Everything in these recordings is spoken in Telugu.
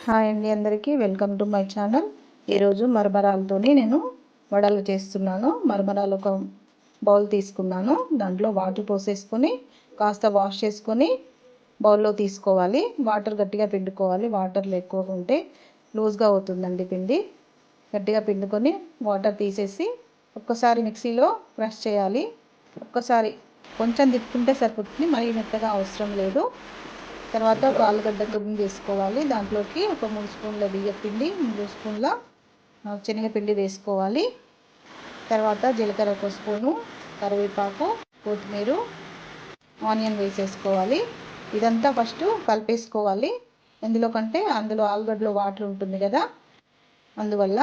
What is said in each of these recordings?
హాయ్ అండి, అందరికీ వెల్కమ్ టు మై ఛానల్. ఈరోజు మరమరాలతో నేను వడలు చేస్తున్నాను. మరమరాలు ఒక బౌల్ తీసుకున్నాను. దాంట్లో వాటర్ పోసేసుకొని కాస్త వాష్ చేసుకొని బౌల్లో తీసుకోవాలి. వాటర్ గట్టిగా పిండుకోవాలి. వాటర్లు ఎక్కువగా ఉంటే లూజ్గా అవుతుందండి పిండి. గట్టిగా పిండుకొని వాటర్ తీసేసి ఒక్కసారి మిక్సీలో క్రష్ చేయాలి. ఒక్కసారి కొంచెం తిప్పుకుంటే సరిపోతుంది, మరీ మెత్తగా అవసరం లేదు. తర్వాత ఒక ఆలుగడ్డ తురుము వేసుకోవాలి. దాంట్లోకి ఒక 3 స్పూన్ల బియ్యపిండి, 3 స్పూన్ల శనగపిండి వేసుకోవాలి. తర్వాత జీలకర్ర ఒక స్పూను, కరివేపాకు, కొత్తిమీర, ఆనియన్ వేసేసుకోవాలి. ఇదంతా ఫస్ట్ కలిపేసుకోవాలి. అందులో ఆలుగడ్డలో వాటర్ ఉంటుంది కదా, అందువల్ల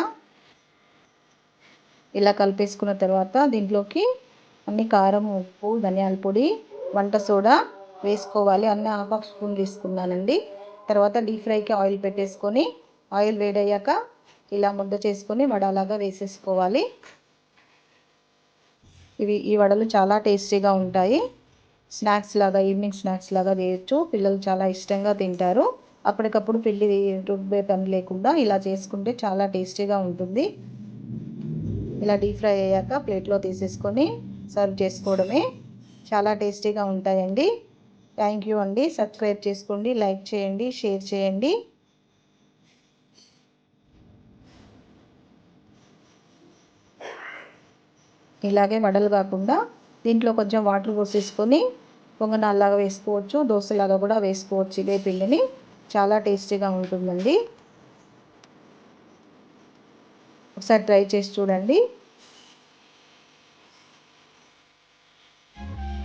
ఇలా కలిపేసుకున్న తర్వాత దీంట్లోకి అన్ని కారం, ఉప్పు, ధనియాల పొడి, వంట సోడా వేసుకోవాలి. అన్నీ హాఫ్ స్పూన్ తీసుకున్నానండి. తర్వాత డీప్ ఫ్రైకి ఆయిల్ పెట్టేసుకొని ఆయిల్ వేడయ్యాక ఇలా ముద్ద చేసుకొని వడలాగా వేసేసుకోవాలి. ఈ వడలు చాలా టేస్టీగా ఉంటాయి. ఈవినింగ్ స్నాక్స్ లాగా చేయొచ్చు. పిల్లలు చాలా ఇష్టంగా తింటారు. అప్పటికప్పుడు పిండి రుబ్బే పని లేకుండా ఇలా చేసుకుంటే చాలా టేస్టీగా ఉంటుంది. ఇలా డీప్ ఫ్రై అయ్యాక ప్లేట్లో తీసేసుకొని సర్వ్ చేసుకోవడమే. చాలా టేస్టీగా ఉంటాయండి. థ్యాంక్ యూ అండి. సబ్స్క్రైబ్ చేసుకోండి, లైక్ చేయండి, షేర్ చేయండి. ఇలాగే వడలు కాకుండా దీంట్లో కొంచెం వాటర్ పోసేసుకొని పొంగనాల్లాగా వేసుకోవచ్చు, దోశలాగా కూడా వేసుకోవచ్చు. ఇదే పిండిని చాలా టేస్టీగా ఉంటుందండి. ఒకసారి ట్రై చేసి చూడండి.